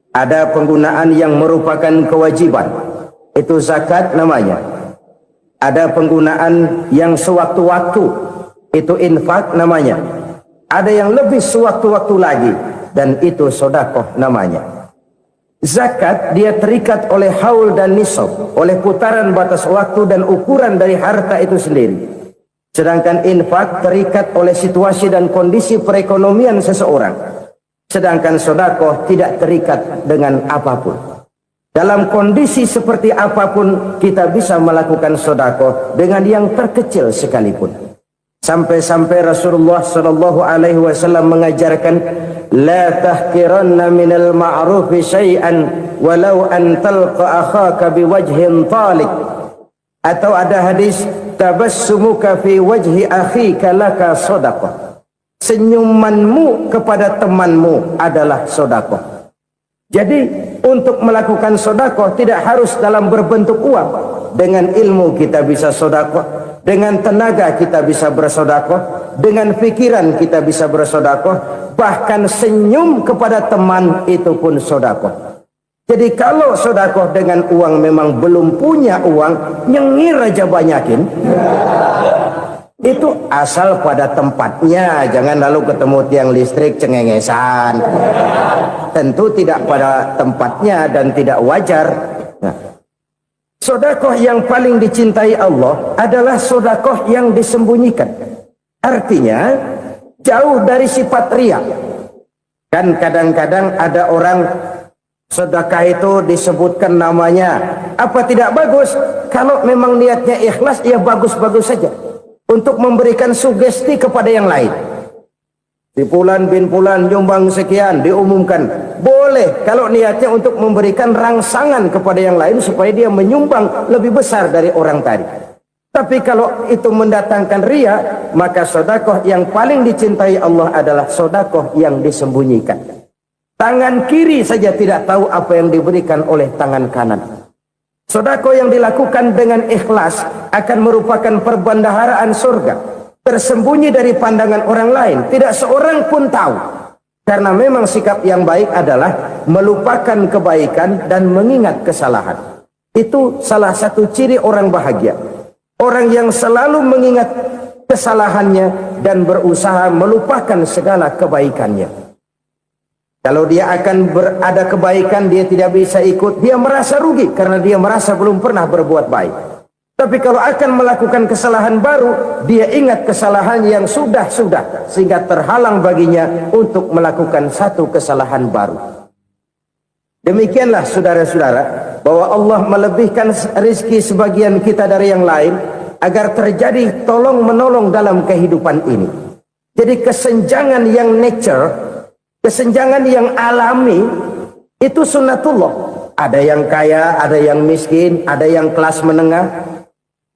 Ada penggunaan yang merupakan kewajiban, itu zakat namanya. Ada penggunaan yang sewaktu-waktu, itu infak namanya. Ada yang lebih sewaktu-waktu lagi, dan itu sedekah namanya. Zakat dia terikat oleh haul dan nisab, oleh putaran batas waktu dan ukuran dari harta itu sendiri. Sedangkan infak terikat oleh situasi dan kondisi perekonomian seseorang. Sedangkan sedekah tidak terikat dengan apapun. Dalam kondisi seperti apapun kita bisa melakukan sedekah dengan yang terkecil sekalipun. Sampai-sampai Rasulullah sallallahu alaihi wasallam mengajarkan, la tahqiranna minal ma'rufi syai'an walau an talqa akhaka biwajhin talik. Atau ada hadis, tabassumuka fi wajhi akhika laka sedekah. Senyumanmu kepada temanmu adalah sedekah. Jadi untuk melakukan sedekah tidak harus dalam berbentuk uang. Dengan ilmu kita bisa sedekah, dengan tenaga kita bisa bersedekah, dengan pikiran kita bisa bersedekah, bahkan senyum kepada teman itu pun sedekah. Jadi kalau sedekah dengan uang memang belum punya uang, nyengir aja banyakin. Itu asal pada tempatnya, jangan lalu ketemu tiang listrik cengengesan. Tentu tidak pada tempatnya dan tidak wajar. Nah, sedekah yang paling dicintai Allah adalah sedekah yang disembunyikan. Artinya jauh dari sifat riya. Kan kadang-kadang ada orang sedekah itu disebutkan namanya. Apa tidak bagus? Kalau memang niatnya ikhlas, ya bagus-bagus saja. Untuk memberikan sugesti kepada yang lain. Si Fulan bin Fulan nyumbang sekian, diumumkan. Boleh kalau niatnya untuk memberikan rangsangan kepada yang lain supaya dia menyumbang lebih besar dari orang tadi. Tapi kalau itu mendatangkan riya, maka sedekah yang paling dicintai Allah adalah sedekah yang disembunyikan. Tangan kiri saja tidak tahu apa yang diberikan oleh tangan kanan. Sedekah yang dilakukan dengan ikhlas akan merupakan perbendaharaan surga, tersembunyi dari pandangan orang lain, tidak seorang pun tahu. Karena memang sikap yang baik adalah melupakan kebaikan dan mengingat kesalahan. Itu salah satu ciri orang bahagia. Orang yang selalu mengingat kesalahannya dan berusaha melupakan segala kebaikannya. Kalau dia akan ada kebaikan, dia tidak bisa ikut, dia merasa rugi karena dia merasa belum pernah berbuat baik. Tapi kalau akan melakukan kesalahan baru, dia ingat kesalahan yang sudah-sudah, sehingga terhalang baginya untuk melakukan satu kesalahan baru. Demikianlah saudara-saudara, bahwa Allah melebihkan rizki sebagian kita dari yang lain, agar terjadi tolong-menolong dalam kehidupan ini. Jadi kesenjangan yang nature, kesenjangan yang alami, itu sunnatullah. Ada yang kaya, ada yang miskin, ada yang kelas menengah.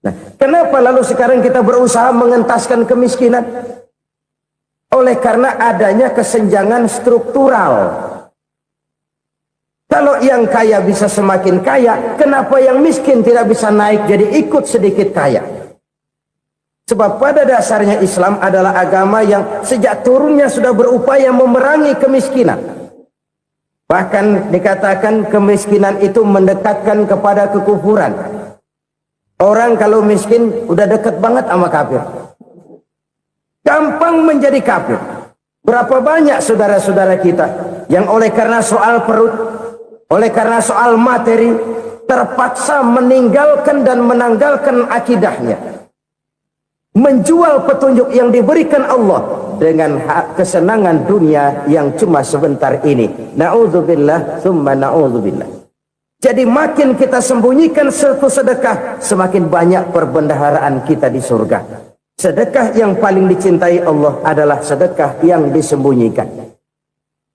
Nah, kenapa lalu sekarang kita berusaha mengentaskan kemiskinan? Oleh karena adanya kesenjangan struktural. Kalau yang kaya bisa semakin kaya, kenapa yang miskin tidak bisa naik jadi ikut sedikit kaya? Sebab pada dasarnya Islam adalah agama yang sejak turunnya sudah berupaya memerangi kemiskinan. Bahkan dikatakan kemiskinan itu mendekatkan kepada kekufuran. Orang kalau miskin udah dekat banget sama kafir. Gampang menjadi kafir. Berapa banyak saudara-saudara kita yang oleh karena soal perut, oleh karena soal materi, terpaksa meninggalkan dan menanggalkan akidahnya. Menjual petunjuk yang diberikan Allah dengan kesenangan dunia yang cuma sebentar ini. Na'udzubillah, thumma na'udzubillah. Jadi makin kita sembunyikan satu sedekah, semakin banyak perbendaharaan kita di surga. Sedekah yang paling dicintai Allah adalah sedekah yang disembunyikan.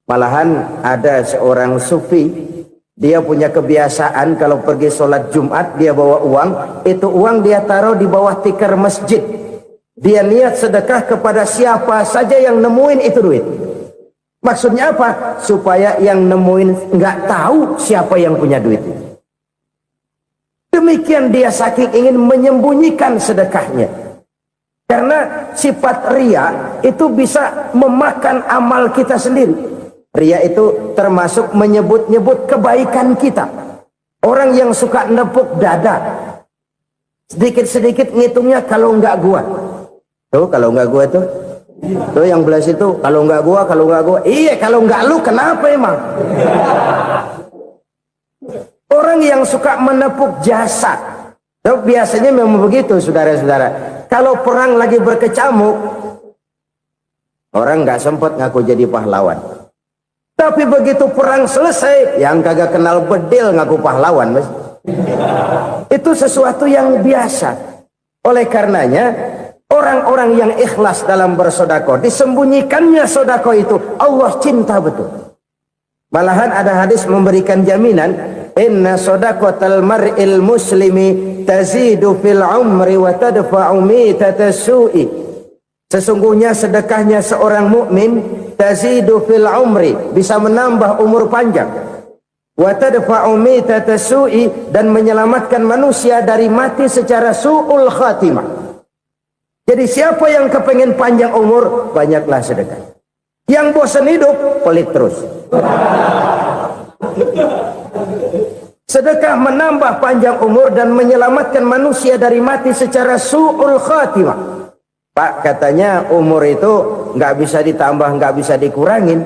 Malahan ada seorang sufi, dia punya kebiasaan kalau pergi sholat Jumat dia bawa uang, itu uang dia taruh di bawah tikar masjid. Dia niat sedekah kepada siapa saja yang nemuin itu duit. Maksudnya apa? Supaya yang nemuin nggak tahu siapa yang punya duit. Demikian dia saking ingin menyembunyikan sedekahnya. Karena sifat riya itu bisa memakan amal kita sendiri. Ria itu termasuk menyebut-nyebut kebaikan kita. Orang yang suka nepuk dada, sedikit-sedikit ngitungnya kalau enggak gua. Tuh kalau enggak gua tuh. Tuh yang belah situ, kalau enggak gua, kalau enggak gua. Iya, kalau enggak lu kenapa emang? Orang yang suka menepuk jasad. Tuh, biasanya memang begitu, saudara-saudara. Kalau perang lagi berkecamuk, orang enggak sempat ngaku jadi pahlawan. Tapi begitu perang selesai, yang kagak kenal bedil ngaku pahlawan, Mas. Itu sesuatu yang biasa. Oleh karenanya, orang-orang yang ikhlas dalam bersedekah, disembunyikannya sedekah itu Allah cinta betul. Malahan ada hadis memberikan jaminan, inna shadaqatal mar'il muslimi tazidu fil umri wa tadfa'u mitatas su'i. Sesungguhnya sedekahnya seorang mukmin tazidu fil umri, bisa menambah umur panjang, wa tadfa'u mitatas su'i, dan menyelamatkan manusia dari mati secara su'ul khatimah. Jadi siapa yang kepengen panjang umur, banyaklah sedekah. Yang bosan hidup, pelit terus. Sedekah menambah panjang umur dan menyelamatkan manusia dari mati secara su'ul khatimah. Pak, katanya umur itu nggak bisa ditambah, nggak bisa dikurangin.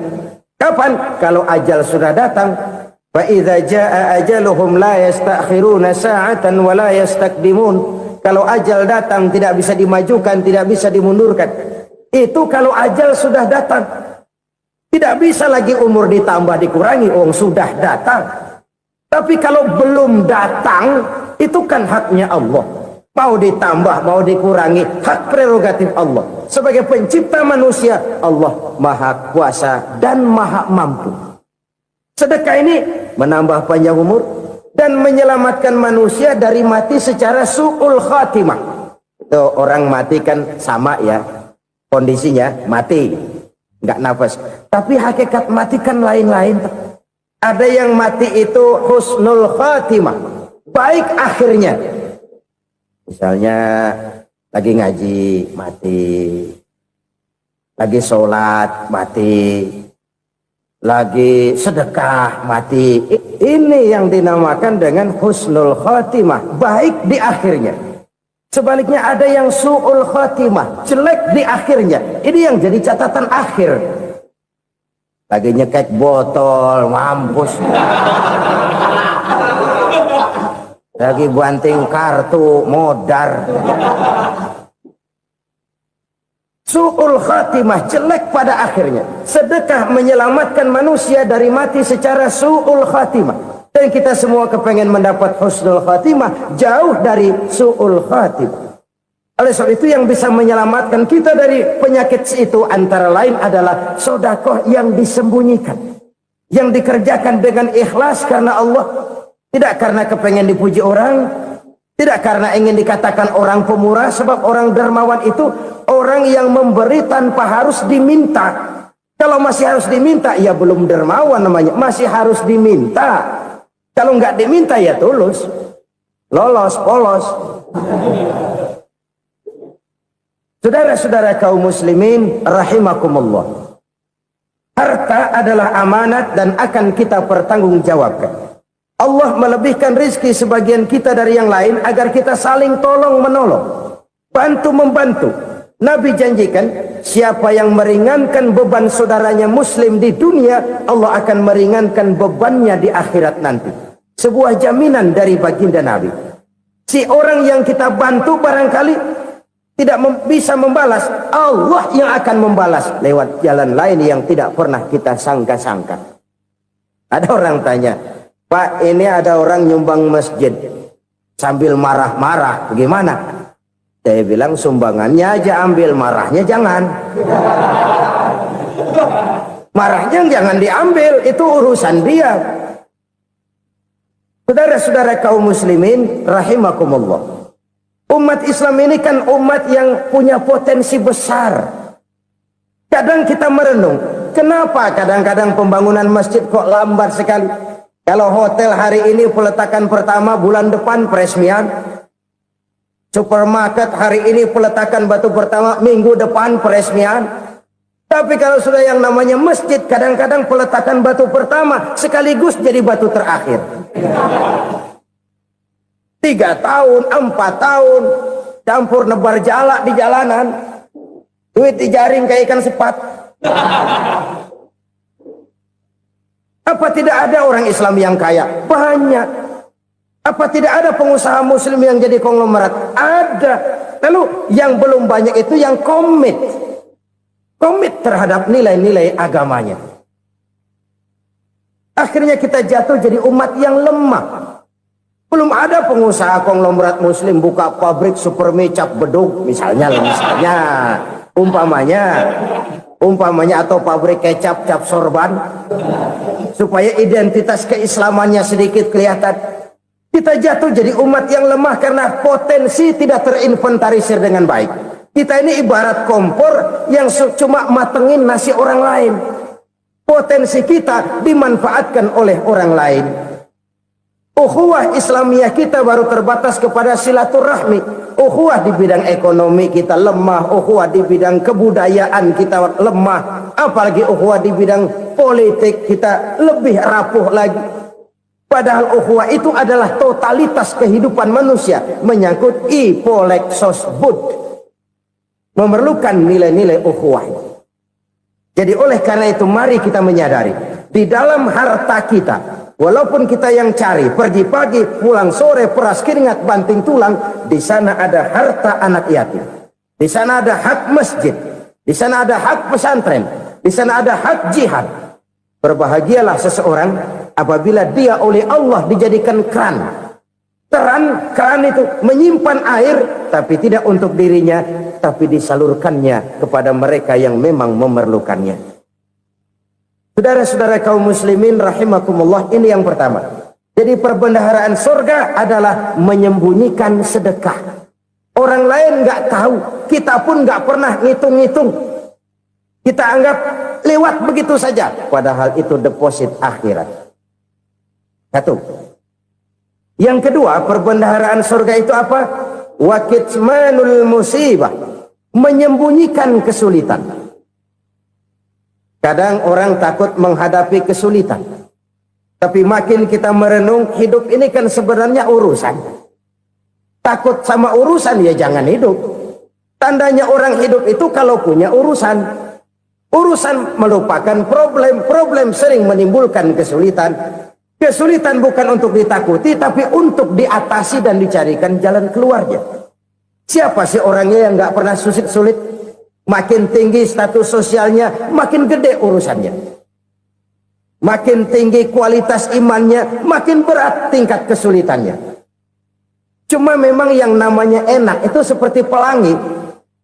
Kapan? Kalau ajal sudah datang. Fa idza jaa ajaluhum la yastakhiruna sa'atan wa la yastakdimun. Kalau ajal datang tidak bisa dimajukan, tidak bisa dimundurkan. Itu kalau ajal sudah datang. Tidak bisa lagi umur ditambah dikurangi, sudah datang. Tapi kalau belum datang, itu kan haknya Allah. Mau ditambah, mau dikurangi, hak prerogatif Allah. Sebagai pencipta manusia, Allah Maha Kuasa dan Maha Mampu. Sedekah ini menambah panjang umur dan menyelamatkan manusia dari mati secara su'ul khatimah. Itu orang mati kan sama ya, kondisinya mati, nggak nafas. Tapi hakikat mati kan lain-lain. Ada yang mati itu husnul khatimah, baik akhirnya. Misalnya lagi ngaji mati, lagi sholat mati, lagi sedekah mati. Ini yang dinamakan dengan husnul khatimah, baik di akhirnya. Sebaliknya ada yang su'ul khatimah, jelek di akhirnya. Ini yang jadi catatan akhir. Lagi nyekek botol, mampus. Lagi banting kartu, modar. Su'ul khatimah, jelek pada akhirnya. Sedekah menyelamatkan manusia dari mati secara su'ul khatimah. Dan kita semua kepengen mendapat husnul khatimah, jauh dari su'ul khatimah. Oleh sebab itu yang bisa menyelamatkan kita dari penyakit itu antara lain adalah sedekah yang disembunyikan. Yang dikerjakan dengan ikhlas karena Allah. Tidak karena kepengen dipuji orang. Tidak karena ingin dikatakan orang pemurah. Sebab orang dermawan itu orang yang memberi tanpa harus diminta. Kalau masih harus diminta, ya belum dermawan namanya. Masih harus diminta. Kalau nggak diminta, ya tulus. Lolos, polos. Saudara-saudara kaum muslimin rahimakumullah. Harta adalah amanat dan akan kita pertanggungjawabkan. Allah melebihkan rizki sebagian kita dari yang lain agar kita saling tolong menolong, bantu membantu. Nabi janjikan siapa yang meringankan beban saudaranya muslim di dunia, Allah akan meringankan bebannya di akhirat nanti. Sebuah jaminan dari baginda Nabi. Si orang yang kita bantu barangkali tidak bisa membalas, Allah yang akan membalas lewat jalan lain yang tidak pernah kita sangka-sangka. Ada orang tanya, Pak, ini ada orang nyumbang masjid sambil marah-marah, bagaimana? Saya bilang sumbangannya aja ambil, marahnya jangan. Marahnya jangan diambil, itu urusan dia. Saudara-saudara kaum muslimin rahimakumullah. Umat Islam ini kan umat yang punya potensi besar. Kadang kita merenung, kenapa kadang-kadang pembangunan masjid kok lambat sekali? Kalau hotel hari ini peletakan pertama, bulan depan peresmian. Supermarket hari ini peletakan batu pertama, minggu depan peresmian. Tapi kalau sudah yang namanya masjid, kadang-kadang peletakan batu pertama sekaligus jadi batu terakhir. 3 tahun, 4 tahun, campur nebar jalak di jalanan, duit dijaring kayak ikan sepat. Apa tidak ada orang Islam yang kaya? Banyak. Apa tidak ada pengusaha muslim yang jadi konglomerat? Ada. Lalu yang belum banyak itu yang komit terhadap nilai-nilai agamanya. Akhirnya kita jatuh jadi umat yang lemah. Belum ada pengusaha konglomerat muslim buka pabrik supermi cap bedug misalnya umpamanya atau pabrik kecap cap sorban supaya identitas keislamannya sedikit kelihatan. Kita jatuh jadi umat yang lemah karena potensi tidak terinventarisir dengan baik. Kita ini ibarat kompor yang cuma matengin nasi orang lain. Potensi kita dimanfaatkan oleh orang lain. Ukhuwah Islamiyah kita baru terbatas kepada silaturahmi. Ukhuwah di bidang ekonomi kita lemah. Ukhuwah di bidang kebudayaan kita lemah. Apalagi ukhuwah di bidang politik kita lebih rapuh lagi. Padahal ukhuwah itu adalah totalitas kehidupan manusia. Menyangkut ipoleksos bud. Memerlukan nilai-nilai ukhuwah. Jadi oleh karena itu mari kita menyadari. Di dalam harta kita, walaupun kita yang cari, pergi pagi, pulang sore, peras keringat, banting tulang, di sana ada harta anak yatim. Di sana ada hak masjid. Di sana ada hak pesantren. Di sana ada hak jihad. Berbahagialah seseorang apabila dia oleh Allah dijadikan keran. Keran itu menyimpan air, tapi tidak untuk dirinya, tapi disalurkannya kepada mereka yang memang memerlukannya. Saudara-saudara kaum muslimin rahimakumullah, ini yang pertama. Jadi perbendaharaan surga adalah menyembunyikan sedekah. Orang lain nggak tahu, kita pun nggak pernah ngitung-ngitung. Kita anggap lewat begitu saja, padahal itu deposit akhirat. Satu. Yang kedua, perbendaharaan surga itu apa? Wa kitmanul musibah, menyembunyikan kesulitan. Kadang orang takut menghadapi kesulitan. Tapi makin kita merenung, hidup ini kan sebenarnya urusan. Takut sama urusan ya jangan hidup. Tandanya orang hidup itu kalau punya urusan. Urusan melupakan problem. Problem sering menimbulkan kesulitan. Kesulitan bukan untuk ditakuti, tapi untuk diatasi dan dicarikan jalan keluarnya. Siapa sih orangnya yang nggak pernah sulit-sulit? Makin tinggi status sosialnya, makin gede urusannya. Makin tinggi kualitas imannya, makin berat tingkat kesulitannya. Cuma memang yang namanya enak itu seperti pelangi.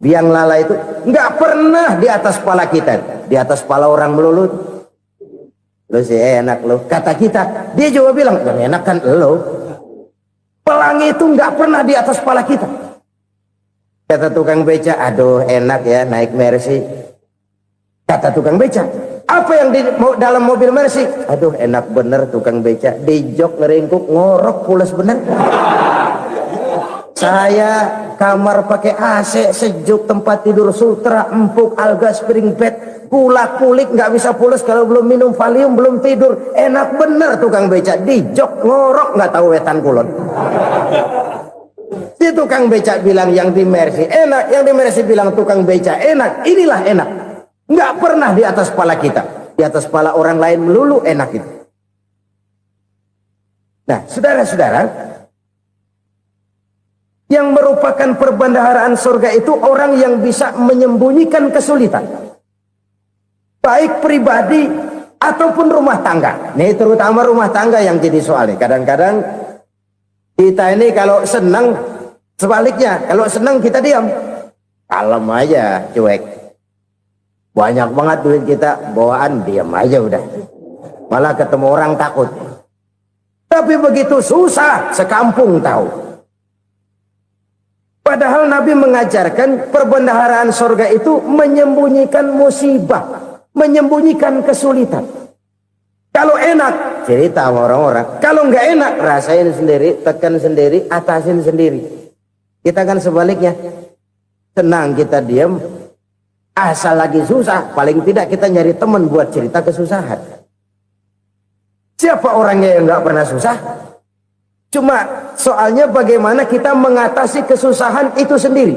Biang lala itu nggak pernah di atas kepala kita, di atas kepala orang melulu. Lo sih enak lo, kata kita. Dia juga bilang yang enak kan lo. Pelangi itu nggak pernah di atas kepala kita. Kata tukang beca, aduh enak ya naik Mercy. Kata tukang beca, apa yang di dalam mobil Mercy? Aduh enak bener tukang beca, di jok ngeringkuk ngorok pules bener. Saya kamar pakai AC sejuk, tempat tidur sutra empuk, alga spring bed, kulak kulik nggak bisa pules kalau belum minum Valium, belum tidur. Enak bener tukang beca, di jok ngorok nggak tahu wetan kulon. Si tukang beca bilang yang di Mercy enak, yang di Mercy bilang tukang beca enak. Inilah enak, nggak pernah di atas kepala kita, di atas kepala orang lain melulu enak itu. Nah saudara-saudara, yang merupakan perbendaharaan surga itu orang yang bisa menyembunyikan kesulitan, baik pribadi ataupun rumah tangga. Nih terutama rumah tangga yang jadi soalnya. Kadang-kadang kita ini kalau senang, sebaliknya kalau senang kita diam, kalem aja, cuek. Banyak banget duit kita bawaan, diam aja udah. Malah ketemu orang takut. Tapi begitu susah, sekampung tahu. Padahal Nabi mengajarkan perbendaharaan surga itu menyembunyikan musibah, menyembunyikan kesulitan. Kalau enak, cerita sama orang-orang. Kalau nggak enak, rasain sendiri, tekan sendiri, atasin sendiri. Kita kan sebaliknya. Senang kita diam, Asal lagi susah, paling tidak kita nyari teman buat cerita kesusahan. Siapa orangnya yang nggak pernah susah? Cuma soalnya bagaimana kita mengatasi kesusahan itu sendiri.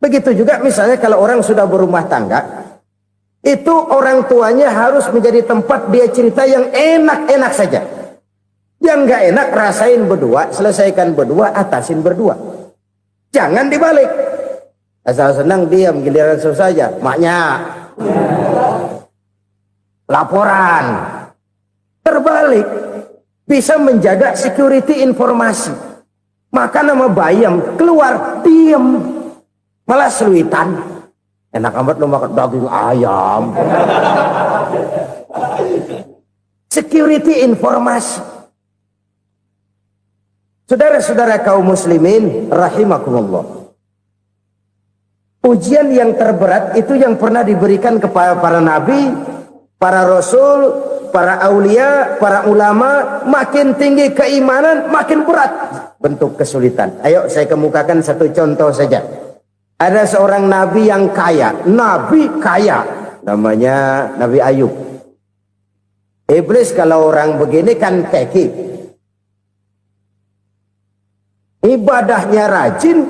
Begitu juga misalnya kalau orang sudah berumah tangga, itu orang tuanya harus menjadi tempat dia cerita yang enak-enak saja. Yang nggak enak rasain berdua, selesaikan berdua, atasin berdua. Jangan dibalik. Asal senang diam, giliran susah saja. Maknya laporan. Terbalik. Bisa menjaga security informasi. Maka nama bayam keluar diam. Malah seluitan. Enak amat lo makan daging ayam. Security informasi. Saudara-saudara kaum muslimin rahimakumullah. Ujian yang terberat itu yang pernah diberikan kepada para nabi, para rasul, para aulia, para ulama. Makin tinggi keimanan, makin berat bentuk kesulitan. Ayo saya kemukakan satu contoh saja. Ada seorang nabi yang kaya, nabi kaya, namanya Nabi Ayub. Iblis kalau orang begini kan keki, ibadahnya rajin,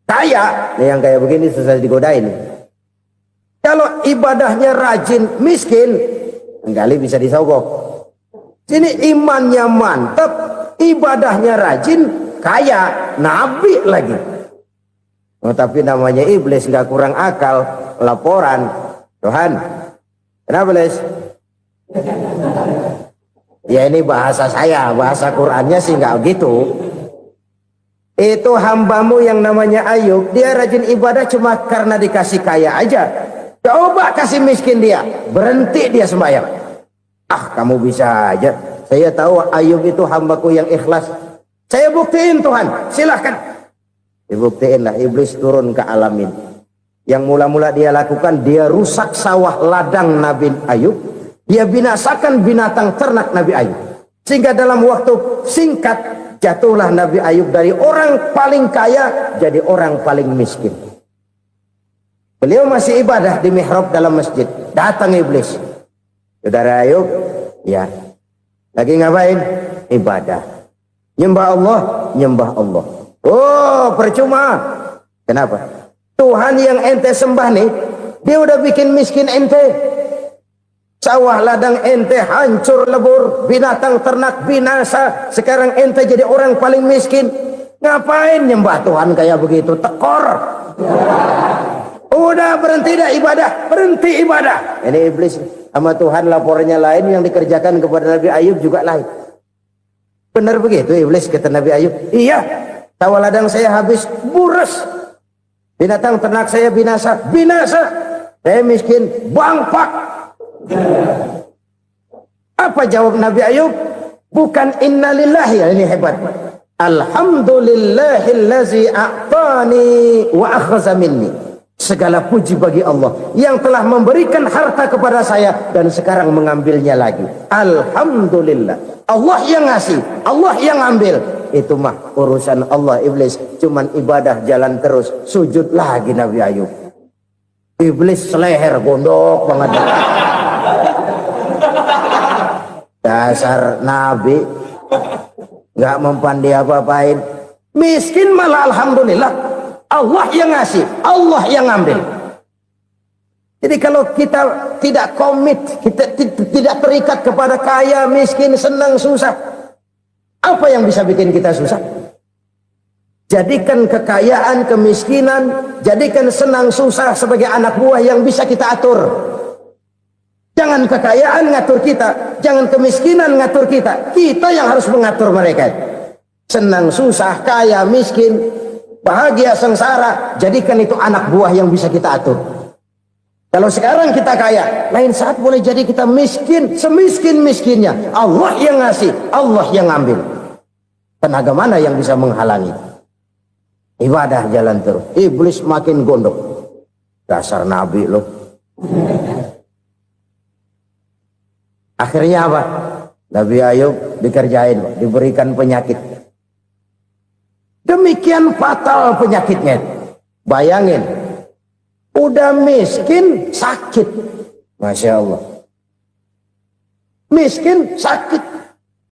kaya. Nih yang kayak begini susah digodain. Kalau ibadahnya rajin, miskin, kali bisa disogok. Sini imannya mantap, ibadahnya rajin, kaya, nabi lagi. Oh, tapi namanya iblis nggak kurang akal. Laporan, Tuhan, kenapa les? Ya ini bahasa saya, bahasa Qurannya sih nggak gitu. Itu hambamu yang namanya Ayub, dia rajin ibadah cuma karena dikasih kaya aja. Coba kasih miskin dia, berhenti dia sembahyang. Ah, kamu bisa aja. Saya tahu Ayub itu hambaku yang ikhlas. Saya buktiin Tuhan, silahkan. Dibuktiinlah, iblis turun ke alamin. Yang mula-mula dia lakukan, dia rusak sawah ladang Nabi Ayub. Dia binasakan binatang ternak Nabi Ayub. Sehingga dalam waktu singkat, jatuhlah Nabi Ayub dari orang paling kaya jadi orang paling miskin. Beliau masih ibadah di mihrab dalam masjid. Datang iblis. Saudara Ayub, ya, lagi ngapain? Ibadah. Nyembah Allah, nyembah Allah. Oh, percuma. Kenapa? Tuhan yang ente sembah nih, dia udah bikin miskin ente. Sawah ladang ente hancur lebur, binatang ternak binasa. Sekarang ente jadi orang paling miskin. Ngapain nyembah Tuhan kayak begitu? Tekor. Udah berhenti dah ibadah, berhenti ibadah. Ini iblis sama Tuhan laporannya lain, yang dikerjakan kepada Nabi Ayub juga lain. Benar begitu iblis, kata Nabi Ayub. Iya, sawah ladang saya habis, buras. Binatang ternak saya binasa, binasa. Saya miskin, bangpak. Apa jawab Nabi Ayub? Bukan innalillahi, ini hebat. Alhamdulillahillazi a'tani wa akhza minni. Segala puji bagi Allah yang telah memberikan harta kepada saya dan sekarang mengambilnya lagi. Alhamdulillah. Allah yang ngasih, Allah yang ambil. Itu mah urusan Allah. Iblis cuman ibadah jalan terus, sujud lagi Nabi Ayub. Iblis seleher gondok banget. Dasar Nabi nggak mempan dia apa-apain. Miskin malah alhamdulillah. Allah yang ngasih, Allah yang ambil. Jadi kalau kita tidak komit, kita tidak terikat kepada kaya, miskin, senang, susah, apa yang bisa bikin kita susah? Jadikan kekayaan, kemiskinan, jadikan senang, susah sebagai anak buah yang bisa kita atur. Jangan kekayaan ngatur kita, jangan kemiskinan ngatur kita. Kita yang harus mengatur mereka. Senang, susah, kaya, miskin, bahagia, sengsara, jadikan itu anak buah yang bisa kita atur. Kalau sekarang kita kaya, lain saat boleh jadi kita miskin, semiskin-miskinnya. Allah yang ngasih, Allah yang ambil. Tenaga mana yang bisa menghalangi? Ibadah jalan terus. Iblis makin gondok. Dasar Nabi loh. Akhirnya apa? Nabi Ayub dikerjain, diberikan penyakit. Demikian fatal penyakitnya. Bayangin, Udah miskin, sakit. Masya Allah. Miskin, sakit.